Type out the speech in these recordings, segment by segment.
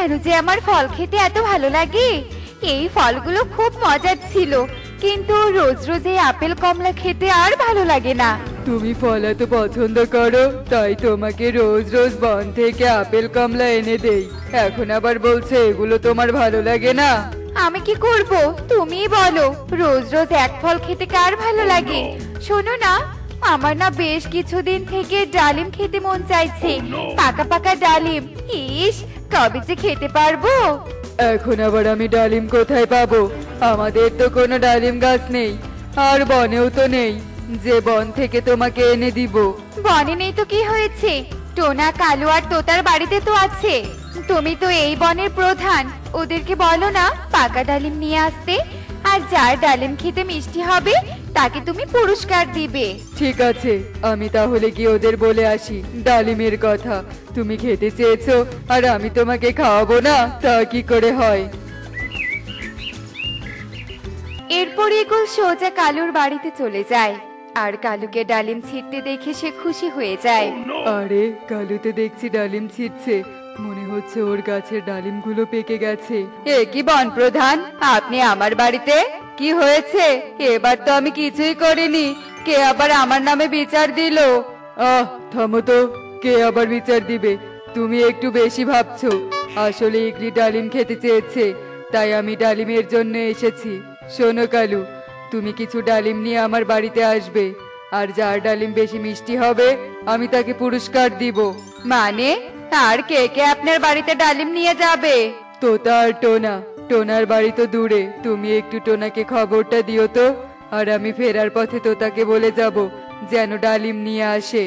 কেন যে আমার ফল খেতে এত ভালো লাগে। এই ফলগুলো খুব মজার ছিল, কিন্তু রোজ রোজ এই আপেল কমলা খেতে আর ভালো লাগে না। তুমি ফল এত পছন্দ করো, তাই তোমাকে রোজ রোজ বন থেকে আপেল কমলা এনে দেই। এখন আবার বলছে এগুলো তোমার ভালো লাগে না। আমি কি করব তুমিই বলো, রোজ রোজ এক ফল খেতে কার ভালো লাগে। শোনো না, আমার না বেশ কিছুদিন থেকে ডালিম খেতে মন চাইছে, পাকা পাকা ডালিম। ইস, কবে যে খেতে পারবো। এখন আবার আমি ডালিম কোথায় পাবো? আমাদের তো কোনো ডালিম গাছ নেই, আর বনেও তো নেই যে বন থেকে তোমাকে এনে দিব। বনে নেই তো কি হয়েছে, টোনা কালু আর তোতার বাড়িতে তো আছে। তুমি তো এই বনের প্রধান, ওদেরকে বলো না পাকা ডালিম নিয়ে আসতে। আর যার ডালিম খেতে মিষ্টি হবে তাকে তুমি পুরস্কার দিবে। ঠিক আছে, আমি তাহলে কি ওদের বলে আসি ডালিমের কথা। তুমি খেতে চেয়েছো আর আমি তোমাকে খাওয়াবো না, তা কি করে হয়? এরপর ইগল সোজা কালুর বাড়িতে চলে যায়, আর কালুকে ডালিম ছিঁড়তে দেখে সে খুশি হয়ে যায়। আরে কালুতে দেখছি ডালিম ছিঁড়ছে, মনে হচ্ছে ওর গাছের ডালিমগুলো পেকে গেছে। এ কি বন প্রধান, আপনি আমার বাড়িতে? কি হয়েছে? এবার তো আমি কিছুই করিনি, কে আবার আমার নামে বিচার দিল? থামো তো, কে আবার বিচার দিবে? তুমি একটু বেশি ভাবছো। আসলে ইগলি ডালিম খেতে চেয়েছে, তাই আমি ডালিমের জন্য এসেছি। শোনো কালু, তুমি কিছু ডালিম নিয়ে আমার বাড়িতে আসবে, আর যার ডালিম বেশি মিষ্টি হবে আমি তাকে পুরস্কার দিব। মানে আর কে কে আপনার বাড়িতে ডালিম নিয়ে যাবে? তোতা আর টোনা। টোনার বাড়ি তো দূরে, তুমি একটু টোনাকে খবরটা দিও তো, আর আমি ফেরার পথে তোতাকে বলে যাব যেন ডালিম নিয়ে আসে।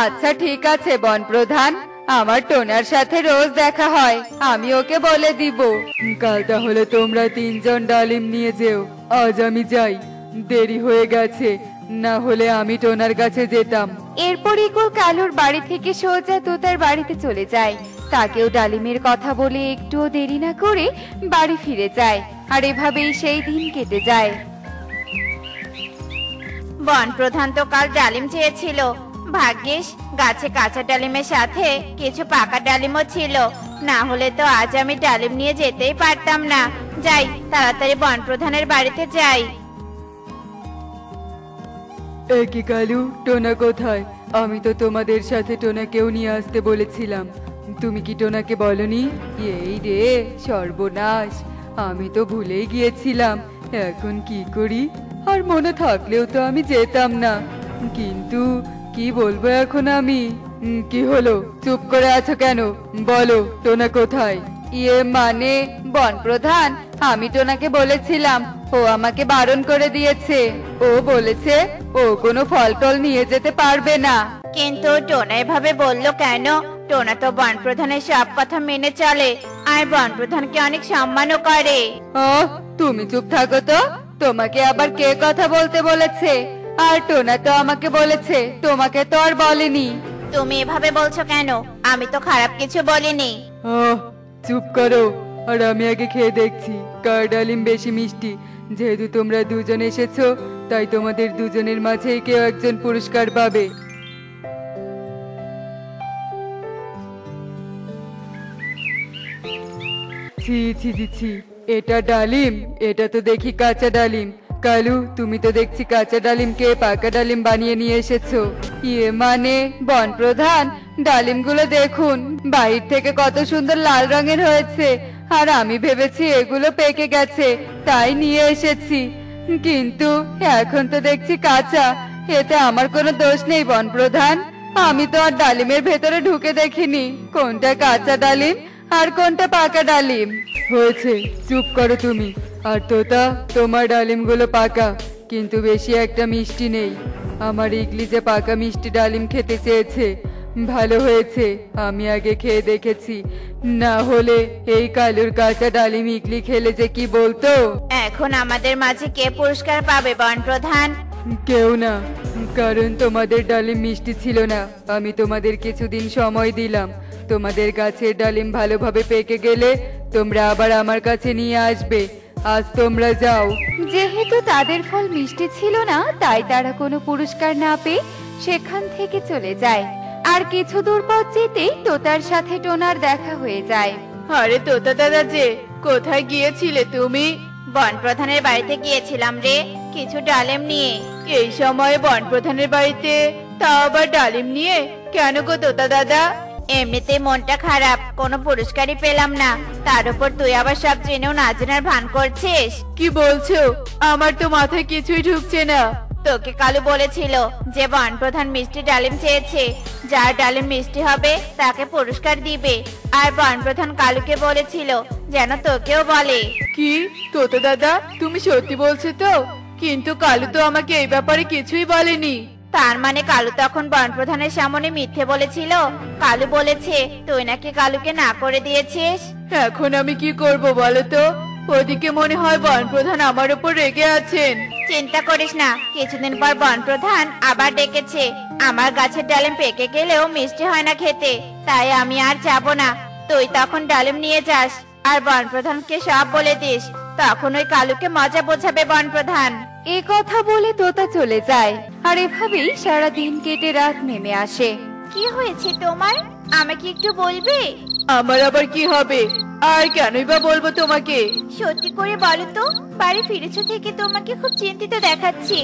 আচ্ছা ঠিক আছে বন প্রধান, আমার টোনার সাথে রোজ দেখা হয়, আমি ওকে বলে দিব। কাল তাহলে তোমরা তিনজন ডালিম নিয়ে যেও। আজ আমি যাই, দেরি হয়ে গেছে, না হলে আমি টোনার কাছে যেতাম। এরপর ইগল কালুর বাড়ি থেকে সোজা তোতার বাড়িতে চলে যায়। তাকেও ডালিমের কথা বলে একটুও দেরি না করে বাড়ি ফিরে যায়, আর এভাবেই সেই দিন কেটে যায়। বন প্রধান তো কাল ডালিম চেয়েছিল, ভাগ্যিস গাছে কাঁচা ডালিমের সাথে কিছু পাকা ডালিমও ছিল, না হলে তো আজ আমি ডালিম নিয়ে যেতেই পারতাম না। যাই, তাড়াতাড়ি বন প্রধানের বাড়িতে যাই। কি কালু, টোনা কোথায়? আমি তো তোমাদের সাথে টোনাকেও নিয়ে আসতে বলেছিলাম, তুমি কি টোনাকে বলনি? এই রে সর্বনাশ, আমি তো ভুলেই গিয়েছিলাম, এখন কি করি? আর মনে থাকলেও তো আমি যেতাম না, কিন্তু কি বলবো এখন আমি? কি হলো, চুপ করে আছো কেন? বলো টোনা কোথায়? মানে বন প্রধান, আমি টোনাকে বলেছিলাম, ও আমাকে বারণ করে দিয়েছে। ও বলেছে ও কোনো ফল টল নিয়ে যেতে পারবে না। কিন্তু টোনা এভাবে বললো কেন? টোনা তো বন প্রধানের সব কথা মেনে চলে, আর বন প্রধানকে অনেক সম্মানও করে। তুমি চুপ থাকো তো, তোমাকে আবার কে কথা বলতে বলেছে? আর টোনা তো আমাকে বলেছে, তোমাকে তো আর বলেনি। তুমি এভাবে বলছো কেন? আমি তো খারাপ কিছু বলিনি। চুপ করো, আর আমি আগে খেয়ে দেখছি কার ডালিম বেশি মিষ্টি। যেহেতু তোমরা দুজন এসেছো, তাই তোমাদের দুজনের মাঝেই কেউ একজন পুরস্কার পাবে। ছি ছি ছি ছি, এটা ডালিম? এটা তো দেখি কাঁচা ডালিম। কালু, তুমি তো দেখছি কাঁচা ডালিমকে পাকা ডালিম বানিয়ে নিয়ে এসেছো। মানে বন প্রধান, ডালিমগুলো দেখুন, বাইরে থেকে কত সুন্দর লাল রঙের হয়েছে, আর আমি ভেবেছি এগুলো পেকে গেছে, তাই নিয়ে এসেছি। কিন্তু এখন তো দেখছি কাঁচা, এতে আমার কোনো দোষ নেই বন প্রধান। আমি তো আর ডালিমের ভেতরে ঢুকে দেখিনি কোনটা কাঁচা ডালিম আর কোনটা পাকা ডালিম। হয়েছে, চুপ করো তুমি। আর তোতা, তোমার ডালিমগুলো পাকা, কিন্তু বেশি একটা মিষ্টি নেই। আমার ইগলি যে পাকা মিষ্টি ডালিম খেতে চেয়েছে। ভালো হয়েছে আমি আগে খেয়ে দেখেছি, না হলে এই কালুর কাঁচা ডালিম ইগলি খেলে যে কি বলতো। এখন আমাদের মাঝে কে পুরস্কার পাবে বন প্রধান? কেউ না, কারণ তোমাদের ডালিম মিষ্টি ছিল না। আমি তোমাদের কিছুদিন সময় দিলাম, তোমাদের গাছের ডালিম ভালোভাবে পেকে গেলে তোমরা আবার আমার কাছে নিয়ে আসবে। আজ তোমরা যাও। যেহেতু তাদের ফল মিষ্টি ছিল না, তাই তারা কোনো পুরস্কার না পেয়ে সেখান থেকে চলে যায়। আর কিছু দূর পথ যেতেই তোতার সাথে টোনার দেখা হয়ে যায়। আরে তোতা দাদা যে, কোথায় গিয়েছিলে তুমি? বন প্রধানের বাড়িতে গিয়েছিলাম রে, কিছু ডালিম নিয়ে। এই সময়ে বন প্রধানের বাড়িতে, তাও আবার ডালিম নিয়ে? কেন গো তোতা দাদা? এমনিতে মনটা খারাপ, কোনো পুরস্কারই পেলাম না, তার উপর তুই আবার সব জেনেও না জেনার ভান করছিস। কি বলছো? আমার তো মাথায় কিছুই ঢুকছে না। তোকে কালু বলেছিল যে বন প্রধান মিষ্টি ডালিম চেয়েছে, যার ডালিম মিষ্টি হবে তাকে পুরস্কার দিবে। আর বন প্রধান কালুকে বলেছিল যেন তোকেও বলে। কি তোতা দাদা, তুমি সত্যি বলছো তো? কিন্তু কালু তো আমাকে এই ব্যাপারে কিছুই বলেনি। তার মানে কালু তখন বন প্রধানের সামনে মিথ্যে বলেছিল? কালু বলেছে তুই নাকি কালুকে না করে দিয়েছিস। এখন আমি কি করব বলো তো? ওদিকে মনে হয় বন প্রধান আমার উপর রেগে আছেন। চিন্তা করিস না, কিছুদিন পর বন প্রধান আবার ডেকেছে। আমার গাছের ডালিম পেকে গেলেও মিষ্টি হয় না খেতে, তাই আমি আর যাব না। তুই তখন ডালিম নিয়ে যাস আর বন প্রধানকে সব বলে দিস, তখন ওই কালুকে মজা বোঝাবে বন প্রধান। এ কথা বলে তোতা চলে যায়। আর এভাবেই সারা দিন কেটে রাত নেমে আসে। কি হয়েছে তোমার, আমাকে একটু বলবে? আমার আবার কি হবে, আর কেনই বা বলবো তোমাকে? সত্যি করে বলো তো, বাড়ি ফিরেছো থেকে তোমাকে খুব চিন্তিত দেখাচ্ছি।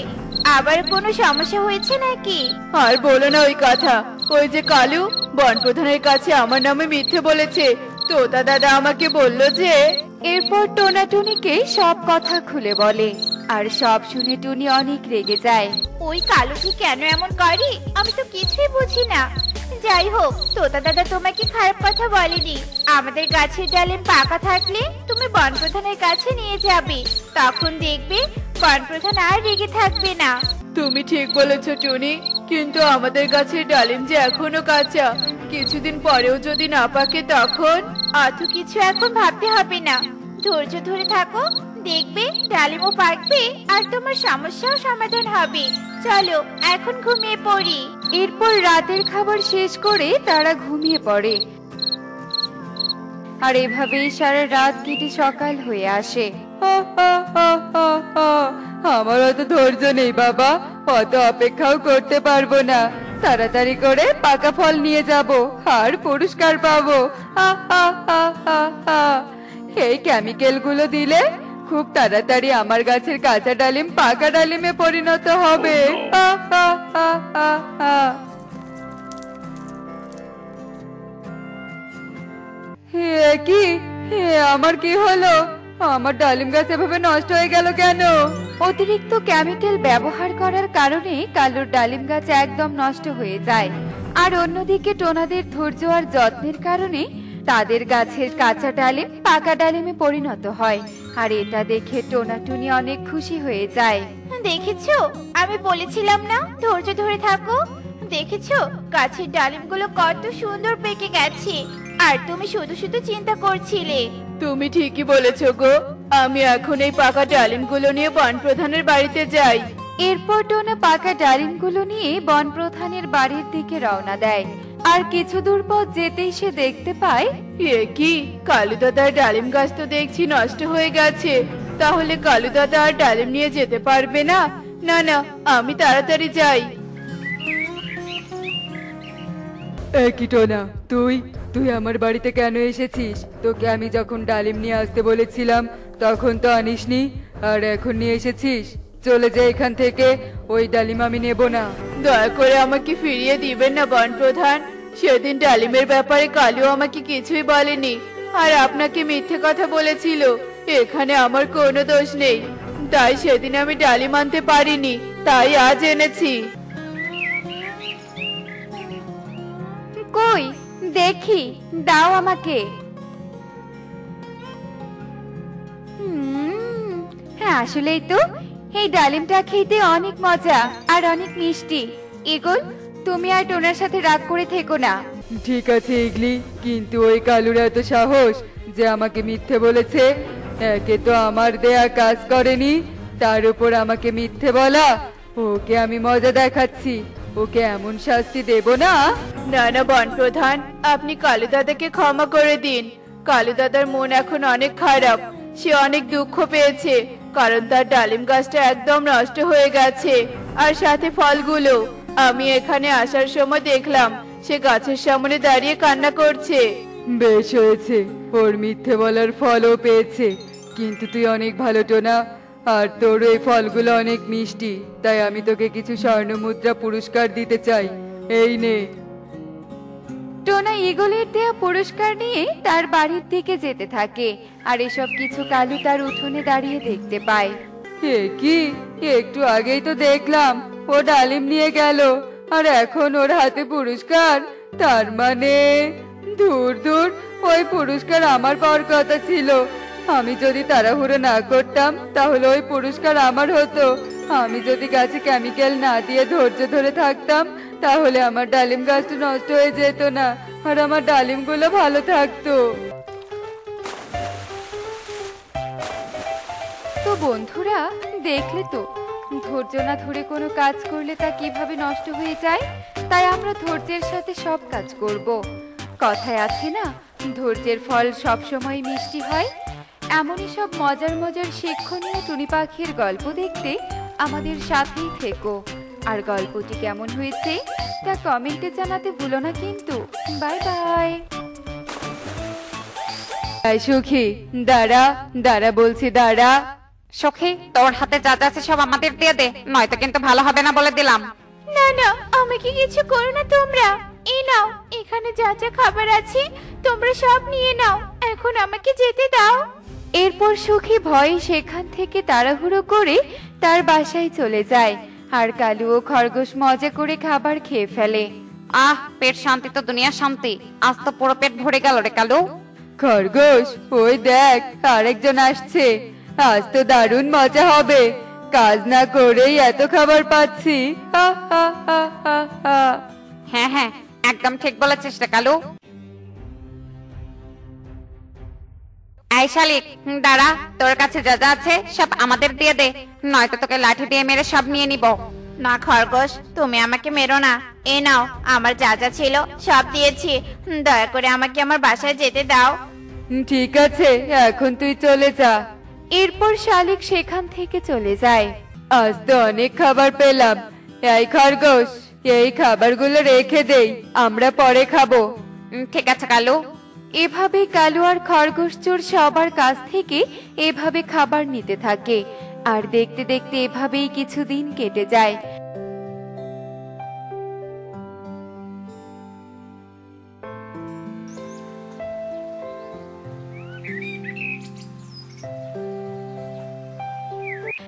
আবার কোনো সমস্যা হয়েছে নাকি? আর বলো না ওই কথা। ওই যে কালু বন প্রধানের কাছে আমার নামে মিথ্যে বলেছে। তোতা দাদা আমাকে বলল যে। এরপর টোনা টুনিকে সব কথা খুলে বলে। আর সব শুনে টুনি অনেক রেগে যায়। ওই কালুটি কেন এমন করে, আমি তো কিছুই বুঝি না। যাই হোক, তোতা দাদা তোমাকে খারাপ কথা বলেনি। আমাদের গাছের ডালিম পাকা থাকলে তুমি বন প্রধানের কাছে নিয়ে যাবে, তখন দেখবে বন প্রধান আর রেগে থাকবে না। তুমি ঠিক বলেছো টুনি, কিন্তু আমাদের গাছের ডালিম যে এখনো কাঁচা, কিছুদিন পরেও যদি না পাকে তখন? অত কিছু এখন ভাবতে হবে না, ধৈর্য ধরে থাকো, দেখবে ডালিমও পাকবে আর তোমার সমস্যাও সমাধান হবে। চলো এখন ঘুমিয়ে পড়ি। এরপর রাতের খাবার শেষ করে তারা ঘুমিয়ে পড়ে। আর এভাবেই সারা রাত কেটে সকাল হয়ে আসে। আমার অত ধৈর্য নেই বাবা, অত অপেক্ষাও করতে পারবো না। তাড়াতাড়ি করে পাকা ফল নিয়ে যাব আর পুরস্কার পাবো। এই কেমিক্যাল গুলো দিলে খুব তাড়াতাড়ি আমার গাছের কাঁচা ডালিম পাকা ডালিমে পরিণত হবে। কি আমার কি হলো? আমার ডালিম গাছ এভাবে নষ্ট হয়ে গেল কেন? অতিরিক্ত কেমিক্যাল ব্যবহার করার কারণে কালুর ডালিম গাছ একদম নষ্ট হয়ে যায়। আর অন্যদিকে টোনাদের ধৈর্য আর যত্নের কারণে তাদের গাছের কাঁচা ডালিম পাকা ডালিমে পরিণত হয়। আর এটা দেখে টোনা টুনি অনেক খুশি হয়ে যায়। দেখেছো, আমি বলেছিলাম না ধৈর্য ধরে থাকো। দেখেছো গাছের ডালিমগুলো কত সুন্দর পেকে গেছে, আর তুমি শুধু শুধু চিন্তা করছিলে। তুমি ঠিকই বলেছো গো, আমি এখন এই পাকা ডালিমগুলো নিয়ে বন প্রধানের বাড়িতে যাই। এরপর টোনা পাকা ডালিমগুলো নিয়ে বন প্রধানের বাড়ির দিকে রওনা দেয়। আর কিছু দূর পথ যেতেই সে দেখতে পায়, এ কি, কালু দাদার ডালিম গাছ তো দেখছি নষ্ট হয়ে গেছে। তাহলে কালু দাদা আর ডালিম নিয়ে যেতে পারবে না। না না, আমি তাড়াতাড়ি যাই। একই টোনা, তুই তুই আমার বাড়িতে কেন এসেছিস? তোকে আমি যখন ডালিম নিয়ে আসতে বলেছিলাম তখন তো আনিসনি, আর এখন নিয়ে এসেছিস? চলে যা এখান থেকে, ওই ডালিম আমি নেব না। দয়া করে আমাকে ফিরিয়ে দিবেন না বন প্রধান। সেদিন ডালিমের ব্যাপারে কালু আমাকে কিছুই বলেনি, আর আপনাকে মিথ্যে কথা বলেছিল। এখানে আমার কোনো দোষ নেই, তাই সেদিন আমি ডালিম আনতে পারিনি, তাই আজ এনেছি। কই দেখি, দাও আমাকে। হ্যাঁ, আসলেই তো এই ডালিমটা খেতে অনেক মজা আর অনেক মিষ্টি। ইগল, তুমি আর টোনার সাথে রাগ করে থেকো না। ঠিক আছে ইগলি, কিন্তু ওই কালুর এত সাহস যে আমাকে মিথ্যে বলেছে। একে তো আমার দেয়া কাজ করেনি, তার উপর আমাকে মিথ্যে বলা। ওকে আমি মজা দেখাচ্ছি, ওকে এমন শাস্তি দেব না। না না বন প্রধান, আপনি কালু দাদাকে ক্ষমা করে দিন। কালু দাদার মন এখন অনেক খারাপ, সে অনেক দুঃখ পেয়েছে, কারণ তার ডালিম গাছটা একদম নষ্ট হয়ে গেছে, আর সাথে ফলগুলো। আমি এখানে আসার সময় দেখলাম সে গাছের সামনে দাঁড়িয়ে কান্না করছে। বেশ হয়েছে, ওর মিথ্যে বলার ফলও পেয়েছে। কিন্তু তুই অনেক ভালো টোনা, আর তোর এই ফলগুলো অনেক মিষ্টি, তাই আমি তোকে কিছু স্বর্ণ মুদ্রা পুরস্কার দিতে চাই। এই নে। টোনা ঈগলের দেয়া পুরস্কার নিয়ে তার বাড়ির দিকে যেতে থাকে। আর এসব কিছু কালু তার উঠোনে দাঁড়িয়ে দেখতে পায়। এ কি, একটু আগেই তো দেখলাম ও ডালিম নিয়ে গেল, আর এখন ওর হাতে পুরস্কার। তার মানে দূর দূর, ওই পুরস্কার আমার পাওয়ার কথা ছিল। আমি যদি তাড়াহুড়ো না করতাম তাহলে ওই পুরস্কার আমার হতো। আমি যদি গাছে কেমিক্যাল না দিয়ে ধৈর্য ধরে থাকতাম তাহলে আমার ডালিম গাছটা নষ্ট হয়ে যেত না, আর আমার ডালিমগুলো ভালো থাকতো। তো বন্ধুরা, দেখলে তো ধৈর্য না ধরে কোনো কাজ করলে তা কিভাবে নষ্ট হয়ে যায়। তাই আমরা ধৈর্যের সাথে সব কাজ করব। কথায় আছে না, ধৈর্যের ফল সবসময় মিষ্টি হয়। এমনই সব মজার মজার শিক্ষণীয় টুনি পাখির গল্প দেখতে আমাদের সাথেই থেকো। আর গল্পটি কেমন হয়েছে তা কমেন্টে জানাতে ভুলো না কিন্তু। Bye bye. এই সুখী, দাঁড়া দাঁড়া বলছি, দাঁড়া। সখী, তোর হাতে যা যা আছে সব আমাদের দিয়ে দে, নয়তো কিন্তু ভালো হবে না বলে দিলাম। না না, আমাকে কিছু করো না তোমরা। এই নাও, এখানে যা যা খাবার আছে তোমরা সব নিয়ে নাও, এখন আমাকে যেতে দাও। এরপর সুখী ভয়ে সেখান থেকে তাড়াহুড়ো করে তার বাসায় চলে যায়। আর কালু ও খরগোশ মজা করে খাবার খেয়ে ফেলে। আহ, পেট শান্তি তো দুনিয়ার শান্তি। আজ তো পুরো পেট ভরে গেল রে কালু। খরগোশ, ওই দেখ আরেকজন আসছে। আজ তো দারুণ মজা হবে, কাজ না করেই এত খাবার পাচ্ছি। হা হা হা হা হা। হ্যাঁ হ্যাঁ, একদম ঠিক বলেছিস রে কালু। এই শালিক, দাঁড়া, তোর কাছে যা যা আছে সব আমাদের দিয়ে দে, নয়তো তোকে লাঠি দিয়ে মেরে সব নিয়ে নিব। না খরগোশ, তুমি আমাকে মেরো না। এই নাও, আমার যা যা ছিল সব দিয়েছি। দয়া করে আমাকে আমার বাসায় যেতে দাও। ঠিক আছে, এখন তুই চলে যা। এরপর শালিক সেখান থেকে চলে যায়। আজ তো অনেক খাবার পেলাম। এই খরগোশ, এই খাবারগুলো রেখে দেই, আমরা পরে খাবো। ঠিক আছে কালু। এভাবে কালু আর খরগোশ চোর সবার কাছ থেকে এভাবে খাবার নিতে থাকে। আর দেখতে দেখতে এভাবেই কিছুদিন কেটে যায়।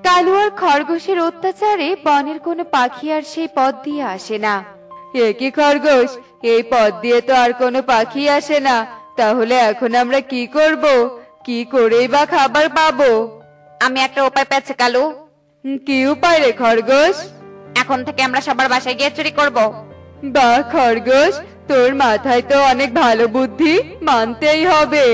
কালু আর খরগোশের অত্যাচারে বনের কোনো পাখি আর সেই পথ দিয়ে আসে না। এ কি খরগোশ, এই পথ দিয়ে তো আর কোনো পাখি আসে না, তাহলে এখন আমরা কি করব? কি করেই বা খাবার পাবো? আমি একটা উপায় পেয়েছি কালু। কি উপায় রে খরগোশ? এখন থেকে আমরা সবার বাসায় গিয়ে চুরি করব। বাহ খরগোশ, তোর মাথায় তো অনেক ভালো বুদ্ধি, মানতেই হবে।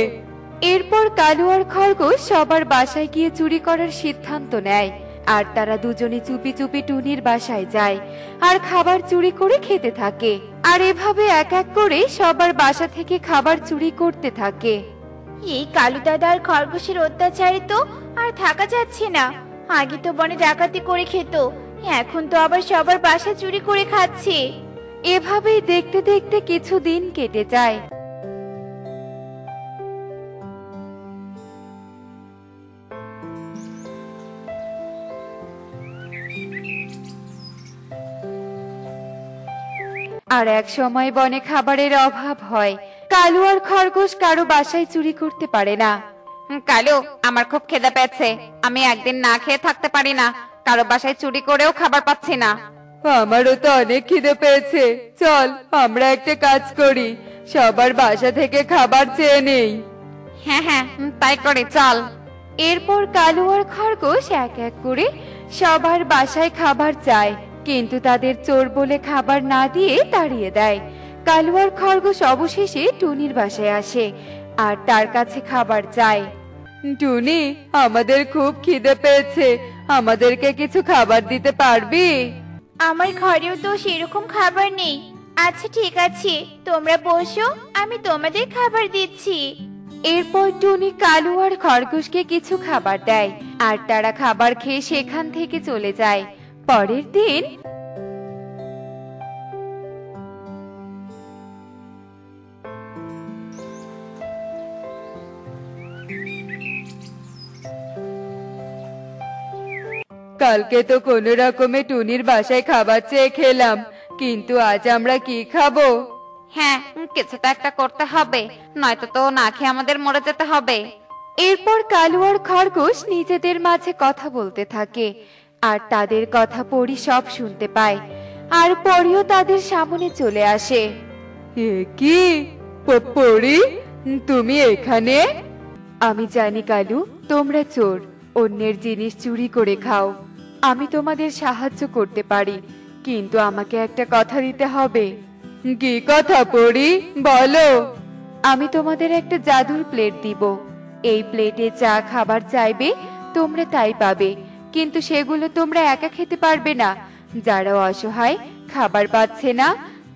এরপর কালু আর খরগোশ সবার বাসায় গিয়ে চুরি করার সিদ্ধান্ত নেয়। আর তারা দুজনে চুপি চুপি টুনির বাসায় যায় আর খাবার চুরি করে খেতে থাকে। আর এভাবে এক এক করে সবার বাসা থেকে খাবার চুরি করতে থাকে। এই কালু দাদা আর খরগোশের অত্যাচারে তো আর থাকা যাচ্ছে না। আগে তো বনে ডাকাতি করে খেত, এখন তো আবার সবার বাসা চুরি করে খাচ্ছে। এভাবেই দেখতে দেখতে কিছু দিন কেটে যায়। আর এক সময় বনে খাবারের অভাব হয়। কালু আর খরগোশ কারো বাসায় চুরি করতে পারে না। কালু, আমার খুব খিদে পেয়েছে, আমি একদিন না খেয়ে থাকতে পারি না। কারো বাসায় চুরি করেও খাবার পাচ্ছি না। আমারও তো অনেক খিদে পেয়েছে, চল আমরা একটা কাজ করি, সবার বাসা থেকে খাবার চেয়ে নেই। হ্যাঁ হ্যাঁ, তাই করি, চল। এরপর কালু আর খরগোশ এক এক করে সবার বাসায় খাবার চায়, কিন্তু তাদের চোর বলে খাবার না দিয়ে তাড়িয়ে দেয়। কালু আর খরগোশ অবশেষে টুনির বাসায় আসে আর তার কাছে খাবার চায়। টুনি, আমাদের খুব খিদে পেয়েছে, আমাদেরকে কিছু খাবার দিতে পারবি? আমার ঘরেও তো সেরকম খাবার নেই। আচ্ছা ঠিক আছে, তোমরা বসো, আমি তোমাদের খাবার দিচ্ছি। এরপর টুনি কালু আর খরগোশকে কিছু খাবার দেয় আর তারা খাবার খেয়ে সেখান থেকে চলে যায়। পরের দিন কালকে তো কোনো রকমে টুনির বাসায় খাবার চেয়ে খেলাম, কিন্তু আজ আমরা কি খাবো? হ্যাঁ, কিছু তো একটা করতে হবে, নয়তো তো না খেয়ে আমাদের মরে যেতে হবে। এরপর কালু আর খরগোশ নিজেদের মাঝে কথা বলতে থাকে, আর তাদের কথা পরি সব শুনতে পায়। আর পরিও তাদের সামনে চলে আসে। এ কি পরি, তুমি এখানে? আমি জানি কালু, তোমরা চোর, অন্যের জিনিস চুরি করে খাও। আমি তোমাদের সাহায্য করতে পারি, কিন্তু আমাকে একটা কথা দিতে হবে। কি কথা পরি, বলো। আমি তোমাদের একটা জাদুর প্লেট দিব। এই প্লেটে যা খাবার চাইবে তোমরা তাই পাবে, কিন্তু সেগুলো তোমরা একা খেতে পারবে না। যারা অসহায়, খাবার পাচ্ছে না,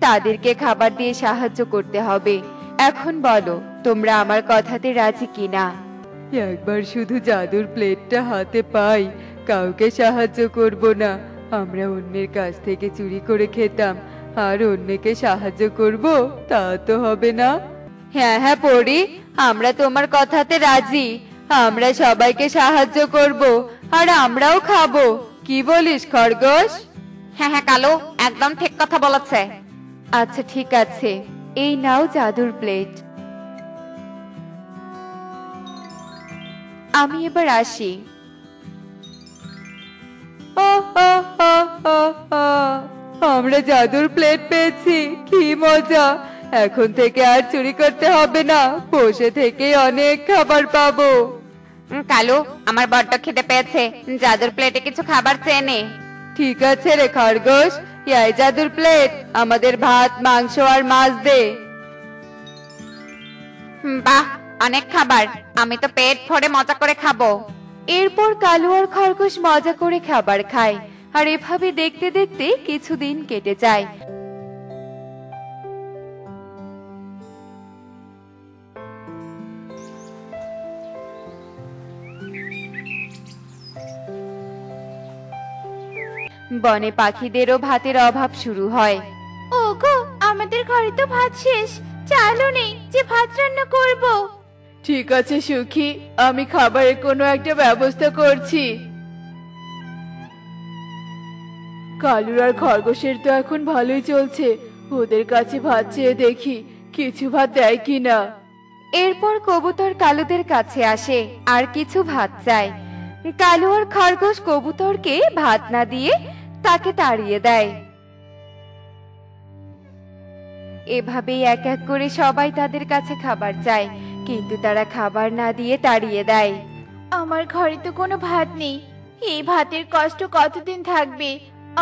তাদেরকে খাবার দিয়ে সাহায্য করতে হবে। এখন বলো, তোমরা আমার কথাতে রাজি কিনা? একবার শুধু জাদুর প্লেটটা হাতে পাই, কাউকে সাহায্য করব না। আমরা অন্যের কাছ থেকে চুরি করে খেতাম, আর অন্যকে সাহায্য করব, তা তো হবে না। হ্যাঁ হ্যাঁ পরি, আমরা তোমার কথাতে রাজি। আমরা সবাইকে সাহায্য করব, আর আমরাও খাবো। কি বলিস খরগোশ? হ্যাঁ হ্যাঁ কালু, একদম ঠিক কথা বলেছে। আচ্ছা ঠিক আছে, এই নাও জাদুর প্লেট। আমি এবার আসি। আমরা জাদুর প্লেট পেয়েছি, কি মজা! এখন থেকে আর চুরি করতে হবে না, বসে থেকে অনেক খাবার পাবো। কালু, আমার বড্ড খিদে পেয়েছে, জাদুর প্লেটে কিছু খাবার চেয়ে নে। ঠিক আছে রে খরগোশ, এই জাদুর প্লেট, আমাদের ভাত, মাংস আর মাছ দে। বাহ, অনেক খাবার, আমি তো পেট ভরে মজা করে খাবো। এরপর কালু আর খরগোশ মজা করে খাবার খায়, আর এভাবে দেখতে দেখতে কিছুদিন কেটে যায়। বনে পাখিদেরও ভাতের অভাব শুরু হয়। ওগো, আমাদের ঘরে তো ভাত শেষ, চালও নেই যে ভাত রান্না করব। ঠিক আছে সুখী, আমি খাবারের কোনো একটা ব্যবস্থা করছি। কালুর আর খরগোশের তো এখন ভালোই চলছে, ওদের কাছে ভাত চেয়ে দেখি কিছু ভাত দেয় কিনা। এরপর কবুতর কালুদের কাছে আসে আর কিছু ভাত চায়। কালু আর খরগোশ কবুতরকে ভাত না দিয়ে তাকে তাড়িয়ে দেয়। এভাবেই এক এক করে সবাই তাদের কাছে খাবার চায়, কিন্তু তারা খাবার না দিয়ে তাড়িয়ে দেয়। আমার ঘরে তো কোনো ভাত নেই, এই ভাতের কষ্ট কতদিন থাকবে?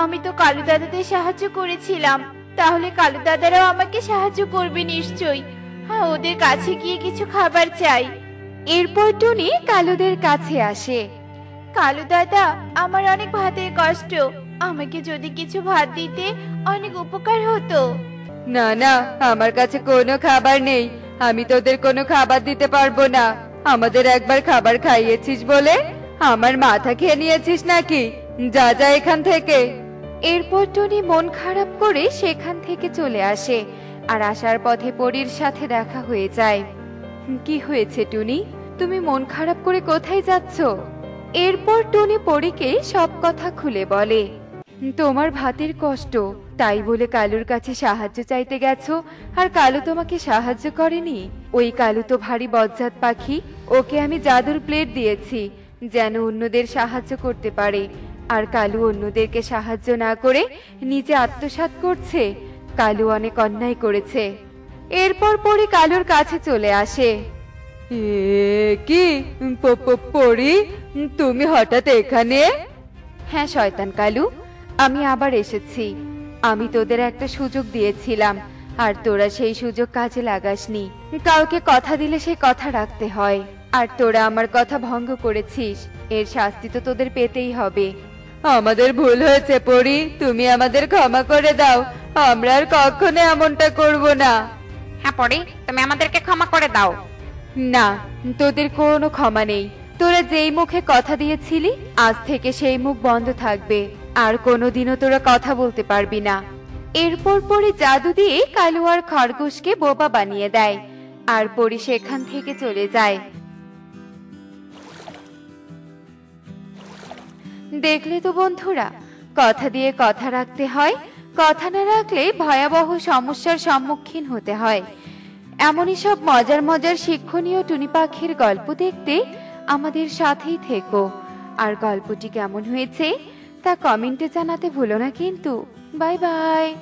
আমি তো কালু দাদাদের সাহায্য করেছিলাম, তাহলে কালু দাদারাও আমাকে সাহায্য করবে নিশ্চয়ই। হ্যাঁ, ওদের কাছে গিয়ে কিছু খাবার চাই। এরপর টুনি কালুদের কাছে আসে। কালু দাদা, আমার অনেক ভাতের কষ্ট, আমাকে যদি কিছু ভাত দিতে অনেক উপকার হতো। না না, আমার কাছে কোনো খাবার নেই, আমি তোদের কোনো খাবার দিতে পারবো না। আমাদের একবার খাবার খাইয়েছিস বলে আমার মাথা খেয়ে নিয়েছিস নাকি? যা যা এখান থেকে। এরপর টুনি মন খারাপ করে সেখান থেকে চলে আসে, আর আসার পথে পরীর সাথে দেখা হয়ে যায়। কি হয়েছে টুনি, তুমি মন খারাপ করে কোথায় যাচ্ছ? এরপর টুনি পরীকে সব কথা খুলে বলে। তোমার ভাতের কষ্ট, তাই বলে কালুর কাছে সাহায্য চাইতে গেছো, আর কালু তোমাকে সাহায্য করেনি? ওই কালু তো ভারী বজ্জাত পাখি, ওকে আমি জাদুর প্লেট দিয়েছি যেন অন্যদের সাহায্য করতে পারে, আর কালু অন্যদেরকে সাহায্য না করে নিজে আত্মসাৎ করছে। কালু অনেক অন্যায় করেছে। এরপর পরি কালুর কাছে চলে আসে। কি পরি, তুমি হঠাৎ এখানে? হ্যাঁ শয়তান কালু, আমি আবার এসেছি। আমি তোদের একটা সুযোগ দিয়েছিলাম, আর তোরা সেই সুযোগ কাজে লাগাসনি। কাউকে কথা দিলে সেই কথা রাখতে হয়, আর তোরা আমার কথা ভঙ্গ করেছিস, এর শাস্তি তো তোদের পেতেই হবে। আমাদের ভুল হয়েছে পরি, তুমি আমাদের ক্ষমা করে দাও, আমরা আর কখনো এমনটা করব না। হ্যাঁ পরি, তুমি আমাদেরকে ক্ষমা করে দাও। না, তোদের কোনো ক্ষমা নেই। তোরা যেই মুখে কথা দিয়েছিলি, আজ থেকে সেই মুখ বন্ধ থাকবে, আর কোনোদিনও তোরা কথা বলতে পারবি না। এরপর পরি জাদু দিয়ে কালু আর খরগোশকে বোবা বানিয়ে দেয়, আর পরি সেখান থেকে চলে যায়। দেখলে তো বন্ধুরা, কথা দিয়ে কথা রাখতে হয়, কথা না রাখলে ভয়াবহ সমস্যার সম্মুখীন হতে হয়। এমনই সব মজার মজার শিক্ষণীয় টুনি পাখির গল্প দেখতে আমাদের সাথেই থেকো। আর গল্পটি কেমন হয়েছে তা কমেন্টে জানাতে ভুলো না কিন্তু। Bye bye.